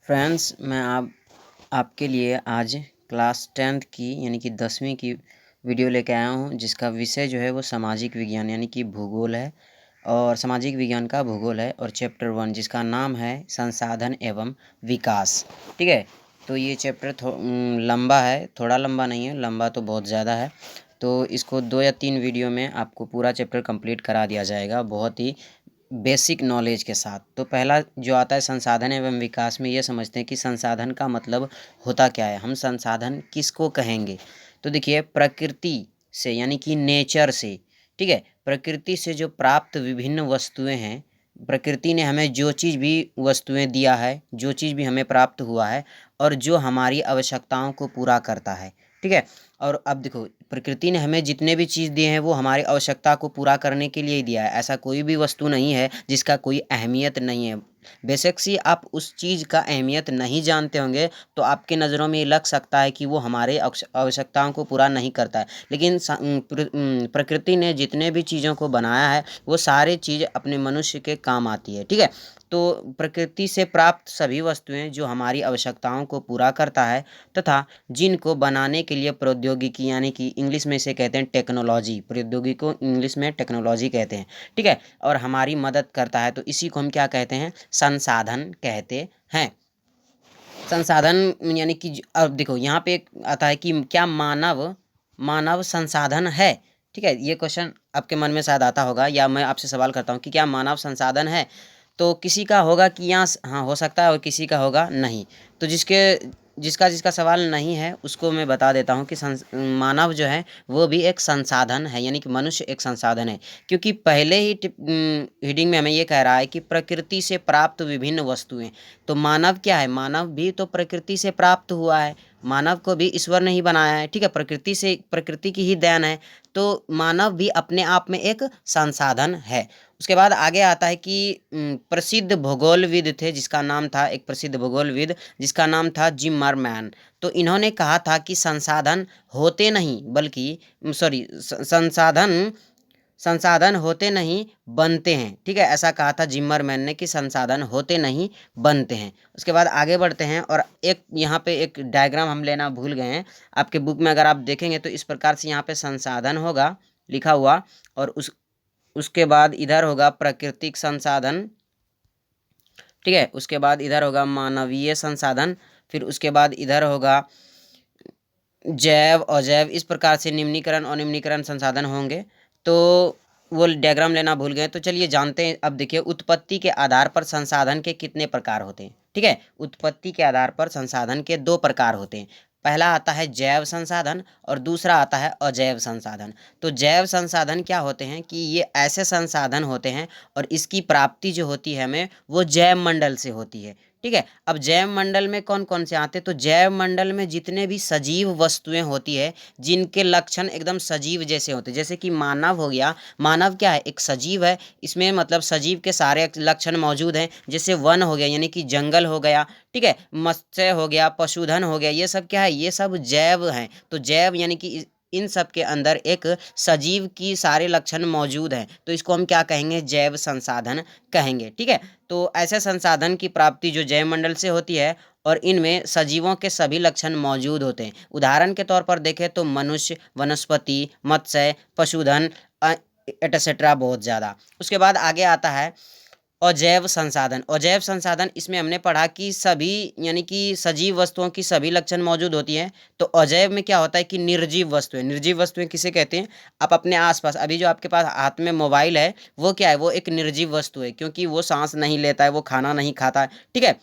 Friends, मैं आपके लिए आज क्लास 10th की यानी कि 10वीं की वीडियो लेके आया हूँ, जिसका विषय जो है वो सामाजिक विज्ञान यानी कि भूगोल है और सामाजिक विज्ञान का भूगोल है और चैप्टर 1 जिसका नाम है संसाधन एवं विकास। ठीक है, तो ये चैप्टर लंबा है, थोड़ा लंबा नहीं है, लंबा तो बहुत ज़्यादा है। तो इसको 2 या 3 वीडियो में आपको पूरा चैप्टर कंप्लीट करा दिया जाएगा बहुत ही बेसिक नॉलेज के साथ। तो पहला जो आता है संसाधन एवं विकास में, ये समझते हैं कि संसाधन का मतलब होता क्या है, हम संसाधन किसको कहेंगे। तो देखिए, प्रकृति से यानी कि नेचर से, ठीक है, प्रकृति से जो प्राप्त विभिन्न वस्तुएं हैं, प्रकृति ने हमें जो चीज़ भी वस्तुएं दिया है, जो चीज़ भी हमें प्राप्त हुआ है और जो हमारी आवश्यकताओं को पूरा करता है। ठीक है, और अब देखो, प्रकृति ने हमें जितने भी चीज़ दिए हैं वो हमारी आवश्यकता को पूरा करने के लिए ही दिया है। ऐसा कोई भी वस्तु नहीं है जिसका कोई अहमियत नहीं है। बेशक से आप उस चीज़ का अहमियत नहीं जानते होंगे, तो आपके नज़रों में ये लग सकता है कि वो हमारे आवश्यकताओं को पूरा नहीं करता है, लेकिन प्रकृति ने जितने भी चीज़ों को बनाया है वो सारे चीज़ अपने मनुष्य के काम आती है। ठीक है, तो प्रकृति से प्राप्त सभी वस्तुएं जो हमारी आवश्यकताओं को पूरा करता है तथा जिनको बनाने के लिए प्रौद्योगिकी यानी कि इंग्लिश में इसे कहते हैं टेक्नोलॉजी, प्रौद्योगिकी को इंग्लिश में टेक्नोलॉजी कहते हैं। ठीक है, और हमारी मदद करता है, तो इसी को हम क्या कहते हैं, संसाधन कहते हैं। संसाधन यानी कि अब देखो, यहाँ पे एक आता है कि क्या मानव मानव संसाधन है। ठीक है, ये क्वेश्चन आपके मन में शायद आता होगा, या मैं आपसे सवाल करता हूँ कि क्या मानव संसाधन है। तो किसी का होगा कि यहाँ हाँ हो सकता है और किसी का होगा नहीं। तो जिसका जिसका सवाल नहीं है उसको मैं बता देता हूँ कि मानव जो है वो भी एक संसाधन है, यानी कि मनुष्य एक संसाधन है। क्योंकि पहले ही हीडिंग में हमें ये कह रहा है कि प्रकृति से प्राप्त विभिन्न वस्तुएं। तो मानव क्या है, मानव भी तो प्रकृति से प्राप्त हुआ है, मानव को भी ईश्वर ने ही बनाया है। ठीक है, प्रकृति से, प्रकृति की ही देन है, तो मानव भी अपने आप में एक संसाधन है। उसके बाद आगे आता है कि प्रसिद्ध भूगोलविद थे जिसका नाम था, एक प्रसिद्ध भूगोलविद जिसका नाम था जिमरमैन। तो इन्होंने कहा था कि संसाधन होते नहीं बल्कि सॉरी संसाधन संसाधन होते नहीं बनते हैं। ठीक है, ऐसा कहा था जिमरमैन ने कि संसाधन होते नहीं बनते हैं। उसके बाद आगे बढ़ते हैं और एक यहाँ पे एक डायग्राम हम लेना भूल गए हैं। आपके बुक में अगर आप देखेंगे तो इस प्रकार से यहाँ पे संसाधन होगा लिखा हुआ, और उसके बाद इधर होगा प्राकृतिक संसाधन। ठीक है, उसके बाद इधर होगा मानवीय संसाधन, फिर उसके बाद इधर होगा जैव अजैव, इस प्रकार से निम्नीकरण और निम्नीकरण संसाधन होंगे। तो वो डायग्राम लेना भूल गए, तो चलिए जानते हैं। अब देखिए, उत्पत्ति के आधार पर संसाधन के कितने प्रकार होते हैं। ठीक है, उत्पत्ति के आधार पर संसाधन के 2 प्रकार होते हैं। पहला आता है जैव संसाधन और दूसरा आता है अजैव संसाधन। तो जैव संसाधन क्या होते हैं कि ये ऐसे संसाधन होते हैं और इसकी प्राप्ति जो होती है हमें, वो जैव मंडल से होती है। ठीक है, अब जैव मंडल में कौन कौन से आते हैं, तो जैव मंडल में जितने भी सजीव वस्तुएं होती है जिनके लक्षण एकदम सजीव जैसे होते हैं, जैसे कि मानव हो गया। मानव क्या है, एक सजीव है, इसमें मतलब सजीव के सारे लक्षण मौजूद हैं। जैसे वन हो गया यानी कि जंगल हो गया, ठीक है, मत्स्य हो गया, पशुधन हो गया, ये सब क्या है, ये सब जैव हैं। तो जैव यानी कि इन सब के अंदर एक सजीव की सारे लक्षण मौजूद हैं, तो इसको हम क्या कहेंगे, जैव संसाधन कहेंगे। ठीक है, तो ऐसे संसाधन की प्राप्ति जो जैव मंडल से होती है और इनमें सजीवों के सभी लक्षण मौजूद होते हैं। उदाहरण के तौर पर देखें तो मनुष्य, वनस्पति, मत्स्य, पशुधन एटसेट्रा, बहुत ज़्यादा। उसके बाद आगे आता है अजैव संसाधन। अजैव संसाधन, इसमें हमने पढ़ा कि सभी यानी कि सजीव वस्तुओं की सभी लक्षण मौजूद होती हैं। तो अजैव में क्या होता है कि निर्जीव वस्तुएं। निर्जीव वस्तुएं किसे कहते हैं, आप अपने आसपास, अभी जो आपके पास हाथ में मोबाइल है वो क्या है, वो एक निर्जीव वस्तु है, क्योंकि वो सांस नहीं लेता है, वो खाना नहीं खाता है। ठीक है,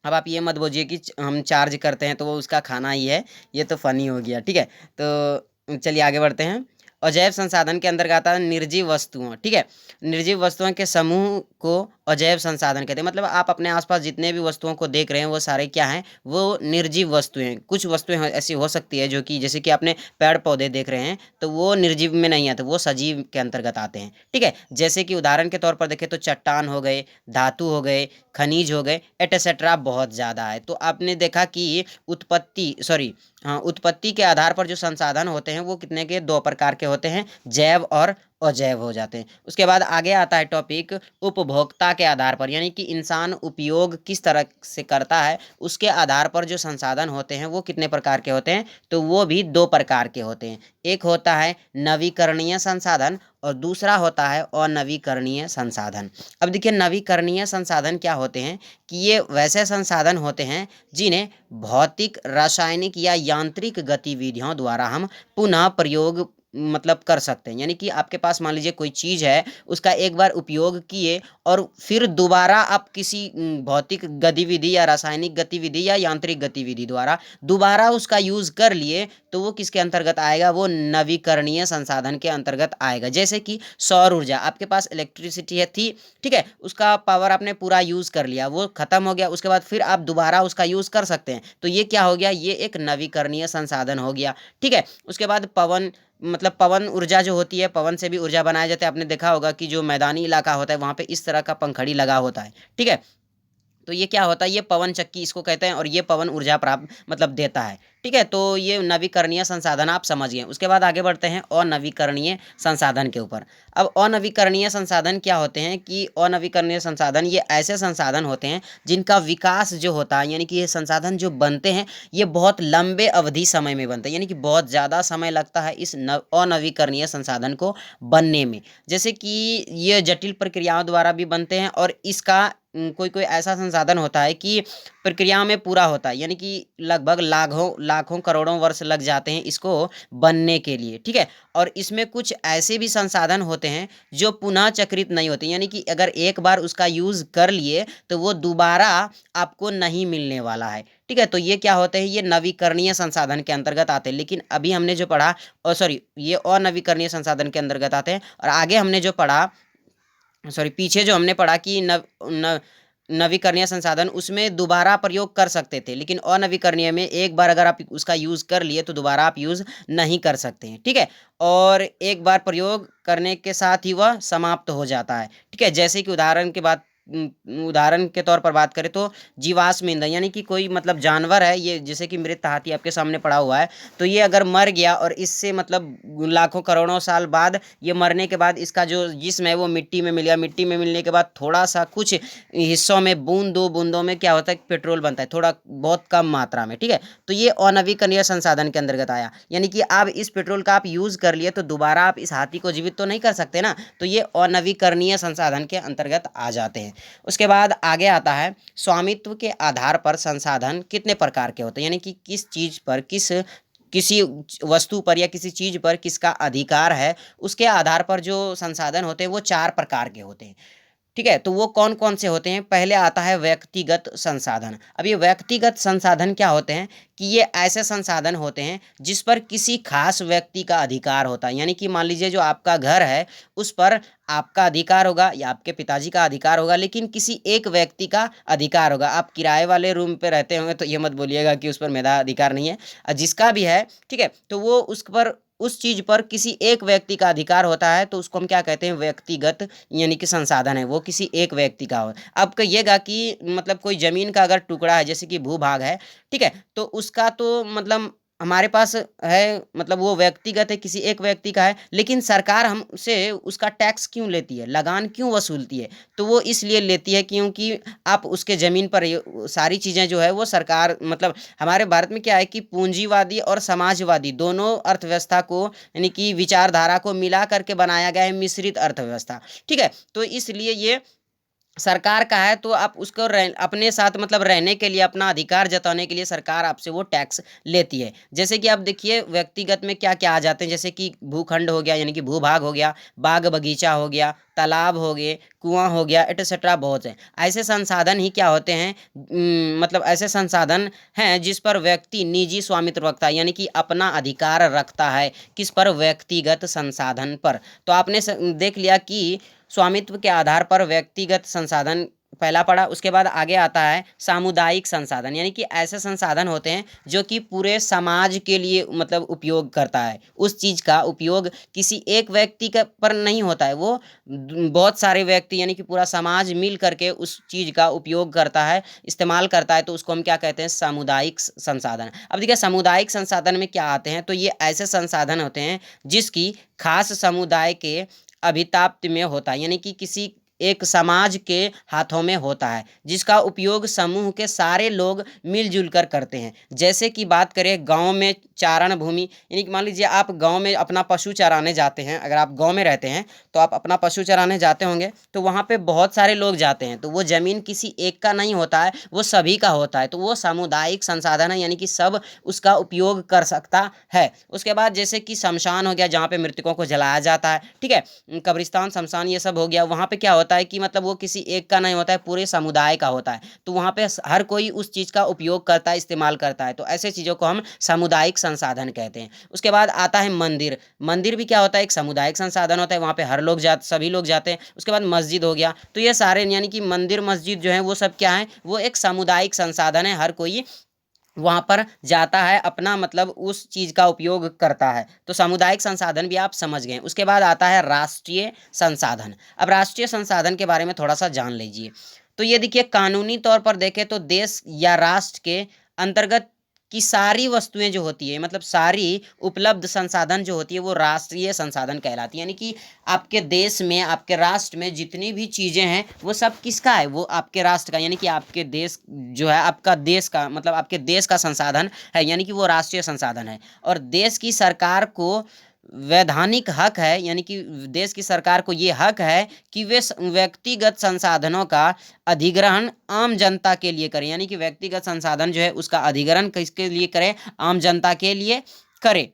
अब आप ये मत बोलिए कि हम चार्ज करते हैं तो वो उसका खाना ही है, ये तो फनी हो गया। ठीक है, तो चलिए आगे बढ़ते हैं। अजैव संसाधन के अंतर्गत आता है निर्जीव वस्तुओं। ठीक है, निर्जीव वस्तुओं के समूह को अजैव संसाधन कहते हैं। मतलब आप अपने आसपास जितने भी वस्तुओं को देख रहे हैं वो सारे क्या हैं, वो निर्जीव वस्तुएं। कुछ वस्तुएं ऐसी हो सकती है जो कि, जैसे कि आपने पेड़ पौधे देख रहे हैं, तो वो निर्जीव में नहीं आते, वो सजीव के अंतर्गत आते हैं। ठीक है, जैसे कि उदाहरण के तौर पर देखें तो चट्टान हो गए, धातु हो गए, खनिज हो गए, एटसेट्रा, बहुत ज़्यादा है। तो आपने देखा कि उत्पत्ति के आधार पर जो संसाधन होते हैं वो कितने के, 2 प्रकार के होते हैं, जैव और अजैव हो जाते हैं। उसके बाद आगे आता है टॉपिक उपभोक्ता के आधार पर, यानी कि इंसान उपयोग किस तरह से करता है उसके आधार पर जो संसाधन होते हैं वो कितने प्रकार के होते हैं, तो वो भी 2 प्रकार के होते हैं। एक होता है नवीकरणीय संसाधन और दूसरा होता है अनवीकरणीय संसाधन। अब देखिए नवीकरणीय संसाधन क्या होते हैं कि ये वैसे संसाधन होते हैं जिन्हें भौतिक, रासायनिक या यांत्रिक गतिविधियों द्वारा हम पुनः प्रयोग मतलब कर सकते हैं। यानी कि आपके पास मान लीजिए कोई चीज़ है, उसका एक बार उपयोग किए और फिर दोबारा आप किसी भौतिक गतिविधि या रासायनिक गतिविधि या यांत्रिक गतिविधि द्वारा दोबारा उसका यूज़ कर लिए, तो वो किसके अंतर्गत आएगा, वो नवीकरणीय संसाधन के अंतर्गत आएगा। जैसे कि सौर ऊर्जा, आपके पास इलेक्ट्रिसिटी है थी, ठीक है, उसका पावर आपने पूरा यूज़ कर लिया, वो खत्म हो गया, उसके बाद फिर आप दोबारा उसका यूज़ कर सकते हैं, तो ये क्या हो गया, ये एक नवीकरणीय संसाधन हो गया। ठीक है, उसके बाद पवन, मतलब पवन ऊर्जा जो होती है, पवन से भी ऊर्जा बनाया जाता है। आपने देखा होगा कि जो मैदानी इलाका होता है वहाँ पे इस तरह का पंखड़ी लगा होता है, ठीक है। तो ये क्या होता है, ये पवन चक्की इसको कहते हैं और ये पवन ऊर्जा प्राप्त मतलब देता है, ठीक है। तो ये नवीकरणीय संसाधन आप समझ गए। उसके बाद आगे बढ़ते हैं अनवीकरणीय संसाधन के ऊपर। अब अनवीकरणीय संसाधन क्या होते हैं कि अनवीकरणीय संसाधन ये ऐसे संसाधन होते हैं जिनका विकास जो होता है, यानी कि ये संसाधन जो बनते हैं ये बहुत लंबे अवधि समय में बनते हैं, यानी कि बहुत ज़्यादा समय लगता है इस अनवीकरणीय संसाधन को बनने में। जैसे कि ये जटिल प्रक्रियाओं द्वारा भी बनते हैं और इसका कोई कोई ऐसा संसाधन होता है कि प्रक्रिया में पूरा होता है, यानी कि लगभग लाखों लाखों करोड़ों वर्ष लग जाते हैं इसको बनने के लिए, ठीक है। और इसमें कुछ ऐसे भी संसाधन होते हैं जो पुनः चक्रित नहीं होते, यानी कि अगर एक बार उसका यूज़ कर लिए तो वो दोबारा आपको नहीं मिलने वाला है, ठीक है। तो ये क्या होते हैं, ये नवीकरणीय संसाधन के अंतर्गत आते हैं। लेकिन अभी हमने जो पढ़ा, और सॉरी, ये अनवीकरणीय संसाधन के अंतर्गत आते हैं। और आगे हमने जो पढ़ा, सॉरी, पीछे जो हमने पढ़ा कि नवीकरणीय संसाधन उसमें दोबारा प्रयोग कर सकते थे, लेकिन अनवीकरणीय में एक बार अगर आप उसका यूज़ कर लिए तो दोबारा आप यूज़ नहीं कर सकते हैं, ठीक है। और एक बार प्रयोग करने के साथ ही वह समाप्त हो जाता है, ठीक है। जैसे कि उदाहरण के तौर पर बात करें तो जीवाश्म ईंधन, यानी कि कोई मतलब जानवर है, ये जैसे कि मृत हाथी आपके सामने पड़ा हुआ है, तो ये अगर मर गया और इससे मतलब लाखों करोड़ों साल बाद ये मरने के बाद इसका जो जिस्म है वो मिट्टी में मिल गया, मिट्टी में मिलने के बाद थोड़ा सा कुछ हिस्सों में दो बूंदों में क्या होता है, पेट्रोल बनता है, थोड़ा बहुत कम मात्रा में, ठीक है। तो ये अनवीकरणीय संसाधन के अंतर्गत आया, यानी कि अब इस पेट्रोल का आप यूज़ कर लिए तो दोबारा आप इस हाथी को जीवित तो नहीं कर सकते ना, तो ये अनवीकरणीय संसाधन के अंतर्गत आ जाते हैं। उसके बाद आगे आता है स्वामित्व के आधार पर संसाधन कितने प्रकार के होते हैं, यानी कि किस चीज़ पर, किसी वस्तु पर या किसी चीज़ पर किसका अधिकार है, उसके आधार पर जो संसाधन होते हैं वो 4 प्रकार के होते हैं, ठीक है। तो वो कौन कौन से होते हैं, पहले आता है व्यक्तिगत संसाधन। अब ये व्यक्तिगत संसाधन क्या होते हैं कि ये ऐसे संसाधन होते हैं जिस पर किसी खास व्यक्ति का अधिकार होता है, यानी कि मान लीजिए जो आपका घर है उस पर आपका अधिकार होगा या आपके पिताजी का अधिकार होगा, लेकिन किसी एक व्यक्ति का अधिकार होगा। आप किराए वाले रूम पे रहते होंगे तो ये मत बोलिएगा कि उस पर मेरा अधिकार नहीं है, जिसका भी है, ठीक है, तो वो उस पर, उस चीज़ पर किसी एक व्यक्ति का अधिकार होता है, तो उसको हम क्या कहते हैं, व्यक्तिगत, यानी कि संसाधन है वो किसी एक व्यक्ति का हो। अब कहिएगा कि मतलब कोई ज़मीन का अगर टुकड़ा है, जैसे कि भूभाग है, ठीक है, तो उसका तो मतलब हमारे पास है, मतलब वो व्यक्तिगत है, किसी एक व्यक्ति का है, लेकिन सरकार हमसे उसका टैक्स क्यों लेती है, लगान क्यों वसूलती है, तो वो इसलिए लेती है क्योंकि आप उसके ज़मीन पर सारी चीज़ें जो है वो सरकार, मतलब हमारे भारत में क्या है कि पूंजीवादी और समाजवादी दोनों अर्थव्यवस्था को, यानी कि विचारधारा को मिला करके बनाया गया है मिश्रित अर्थव्यवस्था, ठीक है। तो इसलिए ये सरकार का है, तो आप उसको अपने साथ मतलब रहने के लिए, अपना अधिकार जताने के लिए सरकार आपसे वो टैक्स लेती है। जैसे कि आप देखिए व्यक्तिगत में क्या क्या आ जाते हैं, जैसे कि भूखंड हो गया, यानी कि भूभाग हो गया, बाग बगीचा हो गया, तालाब हो गए, कुआं हो गया, एटसेट्रा, बहुत है ऐसे संसाधन ही क्या होते हैं, मतलब ऐसे संसाधन हैं जिस पर व्यक्ति निजी स्वामित्व रखता है, यानी कि अपना अधिकार रखता है, किस पर, व्यक्तिगत संसाधन पर। तो आपने देख लिया कि स्वामित्व के आधार पर व्यक्तिगत संसाधन पहला पड़ा। उसके बाद आगे आता है सामुदायिक संसाधन, यानी कि ऐसे संसाधन होते हैं जो कि पूरे समाज के लिए मतलब उपयोग करता है, उस चीज़ का उपयोग किसी एक व्यक्ति का पर नहीं होता है, वो बहुत सारे व्यक्ति, यानी कि पूरा समाज मिल करके उस चीज़ का उपयोग करता है, इस्तेमाल करता है, तो उसको हम क्या कहते हैं, सामुदायिक संसाधन। अब देखिए सामुदायिक संसाधन में क्या आते हैं, तो ये ऐसे संसाधन होते हैं जिसकी खास समुदाय के अभिताप्त में होता है, यानी कि किसी एक समाज के हाथों में होता है, जिसका उपयोग समूह के सारे लोग मिलजुल कर करते हैं। जैसे कि बात करें गांव में चारण भूमि, यानी कि मान लीजिए आप गांव में अपना पशु चराने जाते हैं, अगर आप गांव में रहते हैं तो आप अपना पशु चराने जाते होंगे, तो वहाँ पे बहुत सारे लोग जाते हैं, तो वो ज़मीन किसी एक का नहीं होता है, वो सभी का होता है, तो वो सामुदायिक संसाधन है, यानी कि सब उसका उपयोग कर सकता है। उसके बाद जैसे कि शमशान हो गया, जहाँ पे मृतकों को जलाया जाता है, ठीक है, कब्रिस्तान, शमशान, ये सब हो गया, वहाँ पे क्या होता है कि मतलब वो किसी एक का नहीं होता है, पूरे समुदाय का होता है, तो वहाँ पे हर कोई उस चीज़ का उपयोग करता है, इस्तेमाल करता है, तो ऐसे चीज़ों को हम सामुदायिक संसाधन कहते हैं। उसके बाद आता है मंदिर। मंदिर भी क्या होता है, एक सामुदायिक संसाधन होता है, वहाँ पे हर लोग सभी लोग जाते हैं। उसके बाद मस्जिद हो गया, तो ये सारे यानी कि मंदिर मस्जिद जो है वो सब क्या है, वो एक सामुदायिक संसाधन है, हर कोई वहाँ पर जाता है, अपना मतलब उस चीज़ का उपयोग करता है, तो सामुदायिक संसाधन भी आप समझ गए। उसके बाद आता है राष्ट्रीय संसाधन। अब राष्ट्रीय संसाधन के बारे में थोड़ा सा जान लीजिए। तो ये देखिए, कानूनी तौर पर देखें तो देश या राष्ट्र के अंतर्गत की सारी वस्तुएं जो होती है, मतलब सारी उपलब्ध संसाधन जो होती है, वो राष्ट्रीय संसाधन कहलाती है। यानी कि आपके देश में, आपके राष्ट्र में जितनी भी चीज़ें हैं वो सब किसका है, वो आपके राष्ट्र का, यानी कि आपके देश जो है, आपका देश का मतलब आपके देश का संसाधन है, यानी कि वो राष्ट्रीय संसाधन है। और देश की सरकार को वैधानिक हक है, यानी कि देश की सरकार को ये हक है कि वे व्यक्तिगत संसाधनों का अधिग्रहण आम जनता के लिए करें, यानी कि व्यक्तिगत संसाधन जो है उसका अधिग्रहण किसके लिए करें, आम जनता के लिए करें,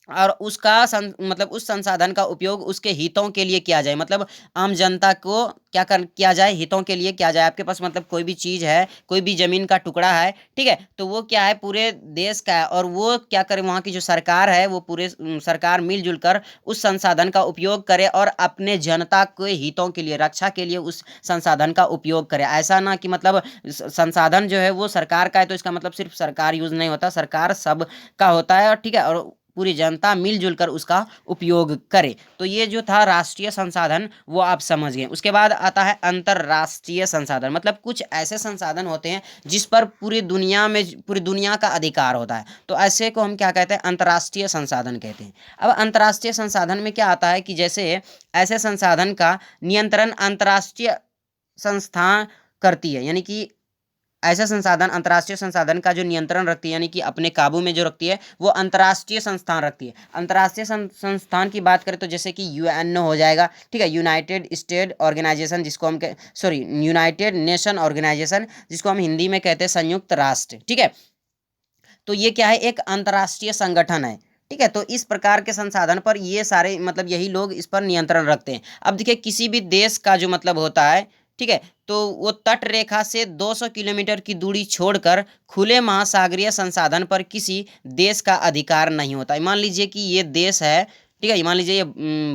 और उसका मतलब उस संसाधन का उपयोग उसके हितों के लिए किया जाए, मतलब आम जनता को किया जाए, हितों के लिए किया जाए। आपके पास मतलब कोई भी चीज़ है, कोई भी ज़मीन का टुकड़ा है, ठीक है, तो वो क्या है, पूरे देश का है, और वो क्या करे, वहाँ की जो सरकार है वो पूरे सरकार मिलजुल कर उस संसाधन का उपयोग करे और अपने जनता के हितों के लिए, रक्षा के लिए उस संसाधन का उपयोग करे। ऐसा ना कि मतलब संसाधन जो है वो सरकार का है तो इसका मतलब सिर्फ सरकार यूज़ नहीं होता, सरकार सब का होता है, और ठीक है, और पूरी जनता मिलजुल कर उसका उपयोग करे। तो ये जो था राष्ट्रीय संसाधन, वो आप समझ गए। उसके बाद आता है अंतर्राष्ट्रीय संसाधन, मतलब कुछ ऐसे संसाधन होते हैं जिस पर पूरी दुनिया का अधिकार होता है, तो ऐसे को हम क्या कहते हैं, अंतर्राष्ट्रीय संसाधन कहते हैं। अब अंतर्राष्ट्रीय संसाधन में क्या आता है कि जैसे ऐसे संसाधन का नियंत्रण अंतर्राष्ट्रीय संस्था करती है, यानी कि ऐसा संसाधन, अंतर्राष्ट्रीय संसाधन का जो नियंत्रण रखती है, यानी कि अपने काबू में जो रखती है, वो अंतर्राष्ट्रीय संस्थान रखती है। अंतर्राष्ट्रीय संस्थान की बात करें तो जैसे कि यूएनओ हो जाएगा, ठीक है, यूनाइटेड स्टेट ऑर्गेनाइजेशन, जिसको हम यूनाइटेड नेशन ऑर्गेनाइजेशन, जिसको हम हिंदी में कहते हैं संयुक्त राष्ट्र, ठीक है। तो ये क्या है, एक अंतर्राष्ट्रीय संगठन है, ठीक है। तो इस प्रकार के संसाधन पर ये सारे मतलब यही लोग इस पर नियंत्रण रखते हैं। अब देखिए, किसी भी देश का जो मतलब होता है, ठीक है, तो वो तट रेखा से 200 किलोमीटर की दूरी छोड़कर खुले महासागरीय संसाधन पर किसी देश का अधिकार नहीं होता है। मान लीजिए कि ये देश है, ठीक है, मान लीजिए ये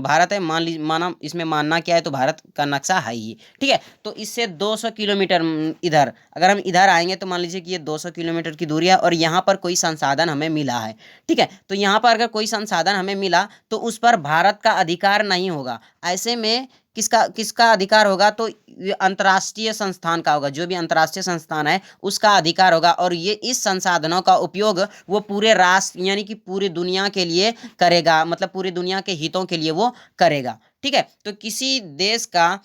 भारत है, माना इसमें मानना क्या है, तो भारत का नक्शा है ही, ठीक है, तो इससे 200 किलोमीटर इधर, अगर हम इधर आएंगे तो मान लीजिए कि ये 200 किलोमीटर की दूरी है, और यहाँ पर कोई संसाधन हमें मिला है, ठीक है, तो यहाँ पर अगर कोई संसाधन हमें मिला तो उस पर भारत का अधिकार नहीं होगा। ऐसे में किसका किसका अधिकार होगा, तो ये अंतर्राष्ट्रीय संस्थान का होगा, जो भी अंतर्राष्ट्रीय संस्थान है उसका अधिकार होगा, और ये इस संसाधनों का उपयोग वो पूरे राष्ट्र यानी कि पूरी दुनिया के लिए करेगा, मतलब पूरी दुनिया के हितों के लिए वो करेगा, ठीक है। तो किसी देश का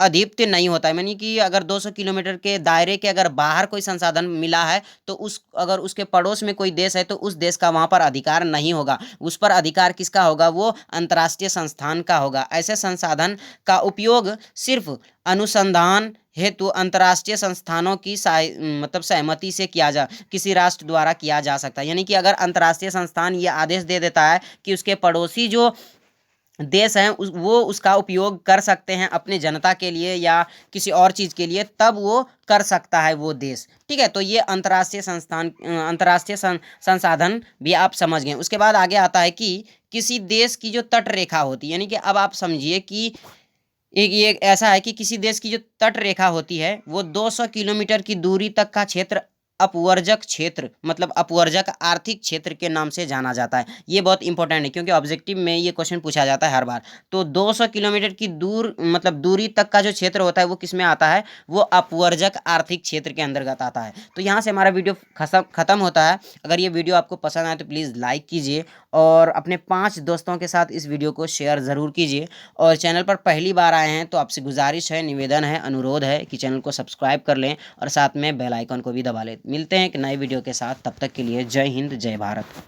अधिपत्य नहीं होता है, यानी कि अगर 200 किलोमीटर के दायरे के अगर बाहर कोई संसाधन मिला है तो अगर उसके पड़ोस में कोई देश है तो उस देश का वहाँ पर अधिकार नहीं होगा, उस पर अधिकार किसका होगा, वो अंतर्राष्ट्रीय संस्थान का होगा। ऐसे संसाधन का उपयोग सिर्फ अनुसंधान हेतु अंतर्राष्ट्रीय संस्थानों की मतलब सहमति से किसी राष्ट्र द्वारा किया जा सकता है। यानी कि अगर अंतर्राष्ट्रीय संस्थान ये आदेश दे देता है कि उसके पड़ोसी जो देश हैं वो उसका उपयोग कर सकते हैं अपने जनता के लिए या किसी और चीज़ के लिए, तब वो कर सकता है वो देश, ठीक है। तो ये अंतर्राष्ट्रीय संसाधन भी आप समझ गए। उसके बाद आगे आता है कि किसी देश की जो तट रेखा होती है, यानी कि अब आप समझिए कि ये ऐसा है कि किसी देश की जो तट रेखा होती है वो 200 किलोमीटर की दूरी तक का क्षेत्र अपवर्जक क्षेत्र मतलब अपवर्जक आर्थिक क्षेत्र के नाम से जाना जाता है। ये बहुत इंपॉर्टेंट है क्योंकि ऑब्जेक्टिव में ये क्वेश्चन पूछा जाता है हर बार। तो 200 किलोमीटर की दूरी तक का जो क्षेत्र होता है वो किस में आता है, वो अपवर्जक आर्थिक क्षेत्र के अंतर्गत आता है। तो यहाँ से हमारा वीडियो खत्म होता है। अगर ये वीडियो आपको पसंद आए तो प्लीज़ लाइक कीजिए और अपने 5 दोस्तों के साथ इस वीडियो को शेयर ज़रूर कीजिए। और चैनल पर पहली बार आए हैं तो आपसे गुजारिश है, निवेदन है, अनुरोध है कि चैनल को सब्सक्राइब कर लें और साथ में बेल आइकन को भी दबा लें। मिलते हैं एक नए वीडियो के साथ, तब तक के लिए जय हिंद, जय भारत।